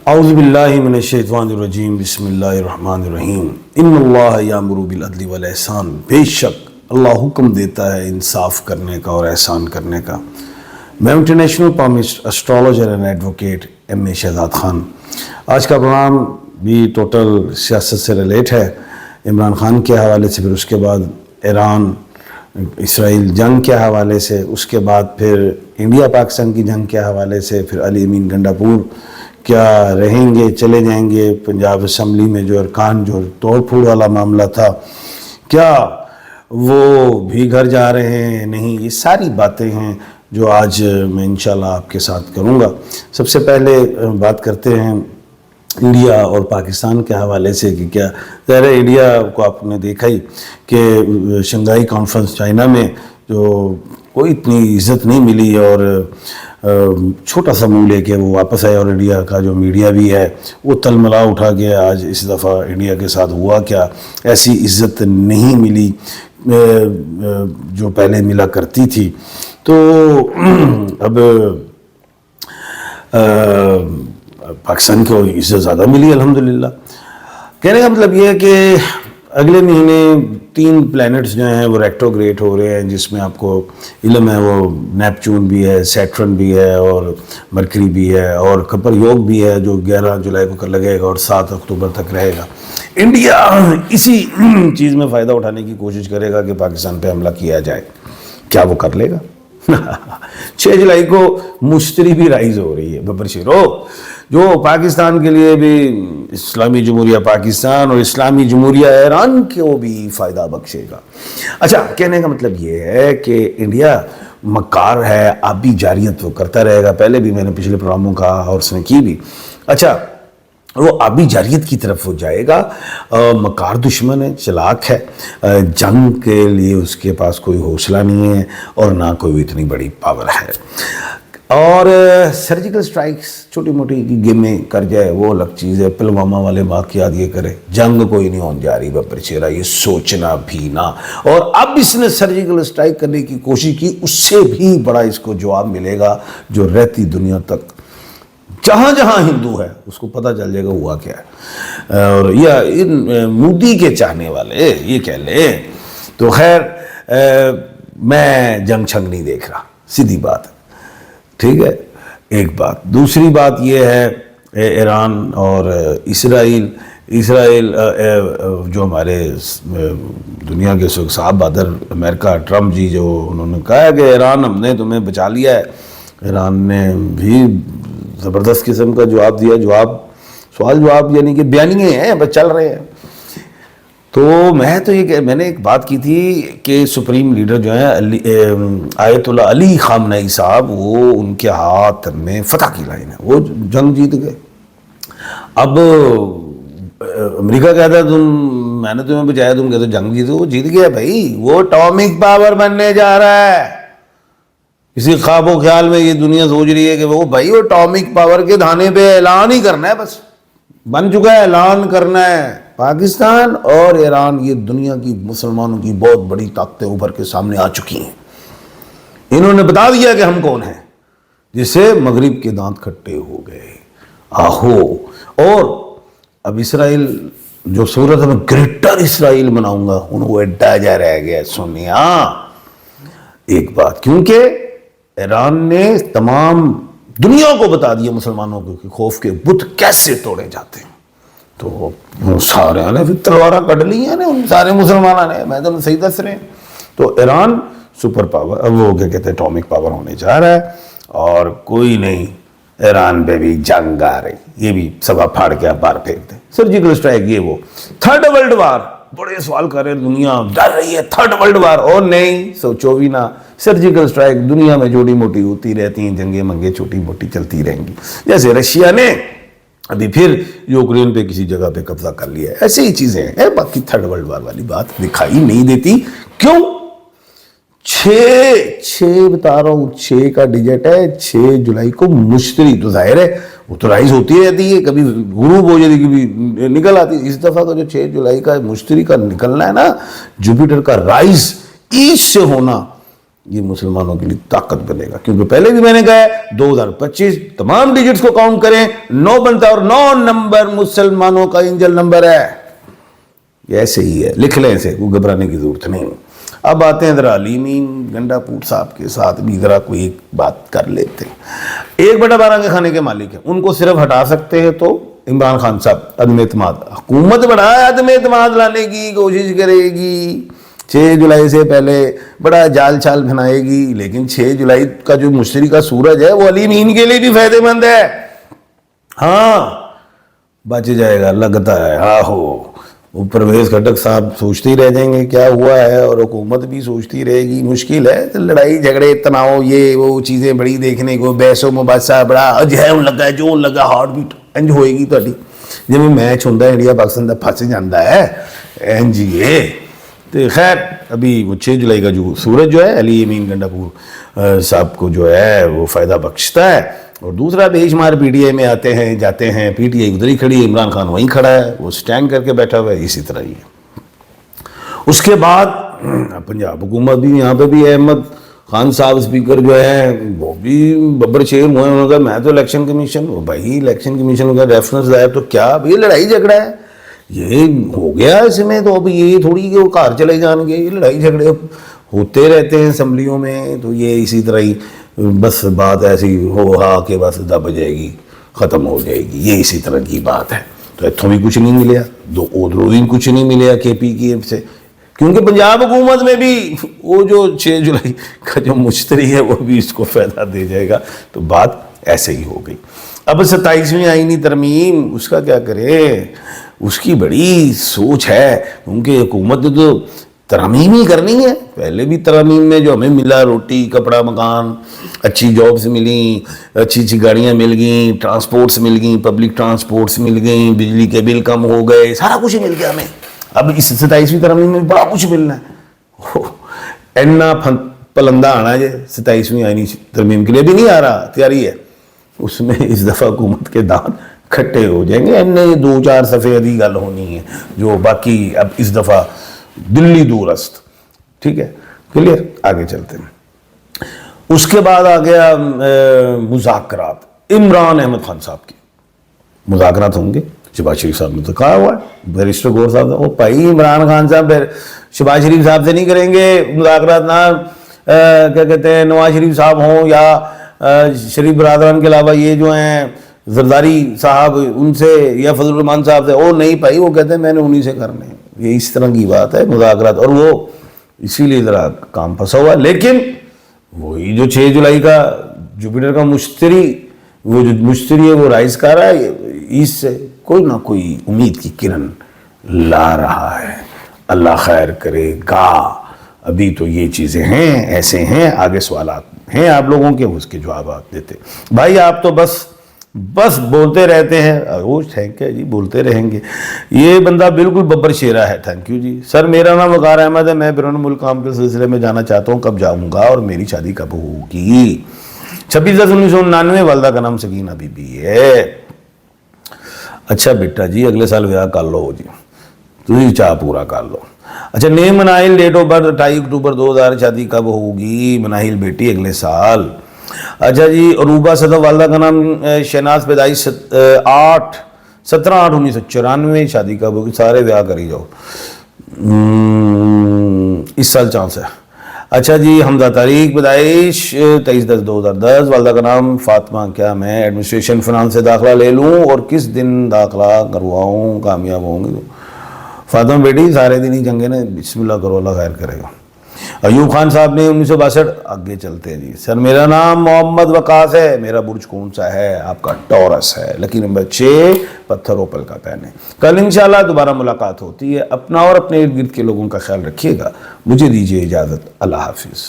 اعوذ باللہ من الشیطان الرجیم بسم اللہ الرحمن الرحیم ان اللہ یامر بالعدل والاحسان، بے شک اللہ حکم دیتا ہے انصاف کرنے کا اور احسان کرنے کا۔ میں international palmist astrologer and advocate M A Shahzad Khan. آج کا پروگرام بھی ٹوٹل سیاست سے ریلیٹ ہے، عمران خان کے حوالے سے، پھر اس کے بعد ایران اسرائیل جنگ کے حوالے سے، اس کے بعد پھر انڈیا پاکستان کی جنگ کے حوالے سے، پھر علی امین گنڈاپور کیا رہیں گے، چلے جائیں گے، پنجاب اسمبلی میں جو ارکان جو توڑ پھوڑ والا معاملہ تھا کیا وہ بھی گھر جا رہے ہیں نہیں، یہ ساری باتیں ہیں جو آج میں انشاءاللہ آپ کے ساتھ کروں گا۔ سب سے پہلے بات کرتے ہیں انڈیا اور پاکستان کے حوالے سے کہ کیا ظاہر ہے انڈیا کو آپ نے دیکھا ہی کہ شنگھائی کانفرنس چائنا میں جو کوئی اتنی عزت نہیں ملی اور چھوٹا سا منہ لے کے وہ واپس آئے، اور انڈیا کا جو میڈیا بھی ہے وہ تلملا اٹھا گیا۔ آج اس دفعہ انڈیا کے ساتھ ہوا کیا، ایسی عزت نہیں ملی جو پہلے ملا کرتی تھی۔ تو اب پاکستان کو عزت زیادہ ملی الحمدللہ۔ کہنے کا مطلب یہ ہے کہ اگلے مہینے 3 پلینٹس جو ہیں وہ ریٹروگریڈ ہو رہے ہیں، جس میں آپ کو علم ہے وہ نیپچون بھی ہے، سیٹرن بھی ہے اور مرکری بھی ہے اور کپر یوگ بھی ہے جو 11 جولائی کو لگے گا اور 7 اکتوبر تک رہے گا۔ انڈیا اسی چیز میں فائدہ اٹھانے کی کوشش کرے گا کہ پاکستان پہ حملہ کیا جائے۔ کیا وہ کر لے گا؟ 6 جولائی کو مشتری بھی رائز ہو رہی ہے ببر شیرو، جو پاکستان کے لیے بھی اسلامی جمہوریہ پاکستان اور اسلامی جمہوریہ ایران کو بھی فائدہ بخشے گا۔ اچھا، کہنے کا مطلب یہ ہے کہ انڈیا مکار ہے، آبی جاریت وہ کرتا رہے گا۔ پہلے بھی میں نے پچھلے پروگراموں کا اور اس نے کی بھی۔ اچھا، وہ آبی جاریت کی طرف وہ جائے گا، مکار دشمن ہے، چلاک ہے، جنگ کے لیے اس کے پاس کوئی حوصلہ نہیں ہے اور نہ کوئی اتنی بڑی پاور ہے، اور سرجیکل سٹرائکس چھوٹی موٹی کی گیمیں کر جائے وہ الگ چیز ہے۔ پلوامہ والے واقعات یہ کرے، جنگ کوئی نہیں ہونے جا رہی بپر چہرہ، یہ سوچنا بھی نہ۔ اور اب اس نے سرجیکل سٹرائک کرنے کی کوشش کی، اس سے بھی بڑا اس کو جواب ملے گا جو رہتی دنیا تک جہاں جہاں ہندو ہے اس کو پتہ چل جائے گا ہوا کیا ہے۔ اور یہ مودی کے چاہنے والے یہ کہہ لیں تو خیر میں جنگ چھنگ نہیں دیکھ رہا، سیدھی بات ہے، ٹھیک ہے۔ ایک بات، دوسری بات یہ ہے ایران اور اسرائیل جو ہمارے دنیا کے صاحب بہادر امریکہ ٹرمپ جی جو انہوں نے کہا ہے کہ ایران ہم نے تمہیں بچا لیا ہے، ایران نے بھی زبردست قسم کا جواب دیا، سوال جواب یعنی کہ بیانیے ہیں بس چل رہے ہیں۔ تو میں نے ایک بات کی تھی کہ سپریم لیڈر جو ہیں آیت اللہ علی خامنئی صاحب، وہ ان کے ہاتھ میں فتح کی لائن ہے، وہ جنگ جیت گئے۔ اب امریکہ کہتا ہے میں نے تمہیں بچایا، تم کہتے جنگ جیتے، وہ جیت گیا بھائی، وہ اٹامک پاور بننے جا رہا ہے۔ کسی خواب و خیال میں یہ دنیا سوچ رہی ہے کہ وہ اٹامک پاور کے دھانے پہ اعلان ہی کرنا ہے، بس بن چکا ہے، اعلان کرنا ہے۔ پاکستان اور ایران یہ دنیا کی مسلمانوں کی بہت بڑی طاقتیں ابھر کے سامنے آ چکی ہیں، انہوں نے بتا دیا کہ ہم کون ہیں، جس سے مغرب کے دانت کھٹے ہو گئے۔ آہو، اور اب اسرائیل جو صورت ہے میں گریٹر اسرائیل بناؤں گا، وہ ایڈا جا رہ گیا سنیا۔ ایک بات، کیونکہ ایران نے تمام دنیا کو بتا دیا مسلمانوں کو کہ خوف کے بت کیسے توڑے جاتے ہیں، تو سارے نے پھر تلوارہ کٹ لی ہیں ان سارے مسلمانوں نے، میں تو صحیح دس رہے ہیں۔ تو ایران سپر پاور، وہ کیا کہتے ہیں اٹامک پاور ہونے جا رہا ہے، اور کوئی نہیں، ایران پہ بھی جنگ آ رہی، یہ بھی سبا پھاڑ کے بار پھینک دیں۔ سرجیکل اسٹرائک یہ وہ 3rd ورلڈ وار، بڑے سوال کر رہے ہیں، دنیا ڈر رہی ہے 3rd ورلڈ وار، اور نہیں سوچو بھی نہ، سرجیکل اسٹرائک دنیا میں چھوٹی موٹی ہوتی رہتی ہیں، جنگیں منگیں چھوٹی موٹی چلتی رہیں گی۔ جیسے رشیا نے ابھی پھر یوکرین پہ کسی جگہ پہ قبضہ کر لیا ہے، ایسے ہی چیزیں ہیں۔ باقی 3rd ورلڈ وار والی بات دکھائی نہیں دیتی، کیوں؟ 6 بتا رہا ہوں، 6 کا ڈیجٹ ہے، 6 جولائی کو مشتری، تو ظاہر ہے وہ تو رائز ہوتی رہتی ہے، کبھی غروب ہو جاتی کبھی نکل آتی۔ اس دفعہ کا جو 6 جولائی کا مشتری کا نکلنا ہے نا، جوپیٹر کا رائز ایسٹ سے ہونا، یہ مسلمانوں کے لیے طاقت بنے گا، کیونکہ پہلے بھی میں نے کہا ہے 2025 تمام ڈیجٹس کو کاؤنٹ کریں 9 بنتا ہے، اور 9 نمبر مسلمانوں کا انجل نمبر ہے، یہ ایسے ہی ہے، لکھ لیں اسے، کوئی گھبرانے کی ضرورت نہیں۔ اب آتے ہیں ذرا علی امین گنڈا پور صاحب کے ساتھ بھی ذرا کوئی ایک بات کر لیتے ہیں۔ 1/12 کے کھانے کے مالک ہیں، ان کو صرف ہٹا سکتے ہیں تو عمران خان صاحب عدم اعتماد، حکومت بڑا عدم اعتماد لانے کی کوشش کرے گی، 6 جولائی سے پہلے بڑا جال چھال بنائے گی، لیکن 6 جولائی کا جو مشتری کا سورج ہے وہ علی امین کے لیے بھی فائدہ مند ہے، ہاں بچ جائے گا لگتا ہے۔ آہو وہ پرویز خٹک صاحب سوچتے ہی رہ جائیں گے کیا ہوا ہے، اور حکومت بھی سوچتی رہے گی، مشکل ہے، لڑائی جھگڑے تناؤ یہ وہ چیزیں بڑی دیکھنے کو، بحث و مباحثہ بڑا اجہم لگا ہے، جو لگا ہارٹ بیٹ انج ہوئے گی تاری جب میچ ہوتا ہے انڈیا پاکستان کا پھنس جاتا ہے این جی اے۔ تو خیر ابھی وہ 6 جولائی کا جو سورج جو ہے علی امین گنڈا پور صاحب کو جو ہے وہ فائدہ بخشتا ہے، اور دوسرا بے شمار پی ٹی آئی میں آتے ہیں جاتے ہیں، پی ٹی آئی ادھر ہی کھڑی ہے، عمران خان وہیں کھڑا ہے، وہ سٹینڈ کر کے بیٹھا ہوا ہے، اسی طرح ہی ہے۔ اس کے بعد پنجاب حکومت بھی، یہاں پہ بھی احمد خان صاحب اسپیکر جو ہے وہ بھی ببر شیر ہوئے، انہوں نے کہا میں تو الیکشن کمیشن، وہ بھائی الیکشن کمیشن کا ریفرنس دائر تو کیا اب یہ لڑائی جھگڑا ہے، یہ ہو گیا اس میں، تو اب یہ تھوڑی کہ وہ کار چلے جان گے، یہ لڑائی جھگڑے ہوتے رہتے ہیں اسمبلیوں میں، تو یہ اسی طرح ہی بس بات ایسی ہو ہا کہ بس دب جائے گی، ختم ہو جائے گی، یہ اسی طرح کی بات ہے۔ تو اتوں بھی کچھ نہیں ملیا، ادھروں بھی کچھ نہیں ملیا کے پی کی سے، کیونکہ پنجاب حکومت میں بھی وہ جو 6 جولائی کا جو مشتری ہے وہ بھی اس کو فائدہ دے جائے گا، تو بات ایسے ہی ہو گئی۔ اب 27ویں آئینی ترمیم اس کا کیا کرے، اس کی بڑی سوچ ہے، کیونکہ حکومت تو ترمیم ہی کرنی ہے، پہلے بھی ترمیم میں جو ہمیں ملا روٹی کپڑا مکان، اچھی جابز ملیں، اچھی گاڑیاں مل گئیں، ٹرانسپورٹس مل گئیں، پبلک ٹرانسپورٹس مل گئیں، بجلی کے بل کم ہو گئے، سارا کچھ مل گیا ہمیں۔ اب اس 27ویں ترمیم میں بڑا کچھ ملنا ہے، اینا پلندہ آنا ہے 27ویں آئینی ترمیم کے لیے بھی نہیں آ رہا، تیاری ہے، اس میں اس دفعہ حکومت کے دان کھٹے ہو جائیں گے، اینے 2-4 صفحے ادھی گل ہونی ہے جو باقی اب اس دفعہ دلی دورست، ٹھیک ہے کلیئر۔ آگے چلتے ہیں۔ اس کے بعد آ گیا مذاکرات، عمران احمد خان صاحب کی مذاکرات ہوں گے، شہباز شریف صاحب نے تو کہا ہوا ہے، بیرسٹر گور صاحب وہ بھائی عمران خان صاحب شہباز شریف صاحب سے نہیں کریں گے مذاکرات، نہ کیا کہتے ہیں نواز شریف صاحب ہوں یا شریف برادران کے علاوہ یہ جو ہیں زرداری صاحب ان سے یا فضل الرحمان صاحب سے، وہ نہیں بھائی، وہ کہتے ہیں میں نے انہی سے کرنے ہیں، یہ اس طرح کی بات ہے مذاکرات، اور وہ اسی لیے ذرا کام پھنسا ہوا ہے۔ لیکن وہی جو 6 جولائی کا جوپیٹر کا مشتری، وہ جو مشتری ہے وہ رائز کر رہا ہے، اس سے کوئی نہ کوئی امید کی کرن لا رہا ہے، اللہ خیر کرے گا۔ ابھی تو یہ چیزیں ہیں، ایسے ہیں، آگے سوالات ہیں آپ لوگوں کے، اس کے جوابات دیتے بھائی، آپ تو بس بولتے رہتے ہیں، وہ تھینک ہے جی، بولتے رہیں گے، یہ بندہ بالکل ببر شیرہ ہے، تھینک یو جی سر، میرا نام وقار احمد ہے، میں بیرون ملک کام کے سلسلے میں جانا چاہتا ہوں، کب جاؤں گا اور میری شادی کب ہوگی؟ 26/10/1999، والدہ کا نام سکینہ بی بی ہے۔ اچھا بیٹا جی اگلے سال ویاہ کر لو جی، تھی چاہ پورا کر لو۔ اچھا نیم مناہل، ڈیٹ آف برتھ 28 اکتوبر 2000، شادی کب ہوگی؟ مناہل بیٹی اگلے سال۔ اچھا جی عروبہ صدف، والدہ کا نام شہناز، پیدائش 17/8/1994، شادی کب ہوگی؟ سارے ویاہ کری جاؤ، اس سال چانس ہے۔ اچھا جی حمزہ طارق، پیدائش 23/10/2010، والدہ کا نام فاطمہ، کیا میں ایڈمنسٹریشن فنانس سے داخلہ لے لوں اور کس دن داخلہ کرواؤں؟ کامیاب ہوں گے فاطمہ بیٹی، سارے دن ہی چنگے نے، بسم اللہ کرو، اللہ خیر کرے گا۔ ایوب خان صاحب نے 1962، آگے چلتے ہیں جی۔ سر میرا نام محمد وقاص ہے، میرا برج کون سا ہے؟ آپ کا ٹورس ہے، لکی نمبر 6، پتھر اوپل کا پہنے۔ کل انشاءاللہ دوبارہ ملاقات ہوتی ہے، اپنا اور اپنے ارد گرد کے لوگوں کا خیال رکھیے گا، مجھے دیجیے اجازت، اللہ حافظ۔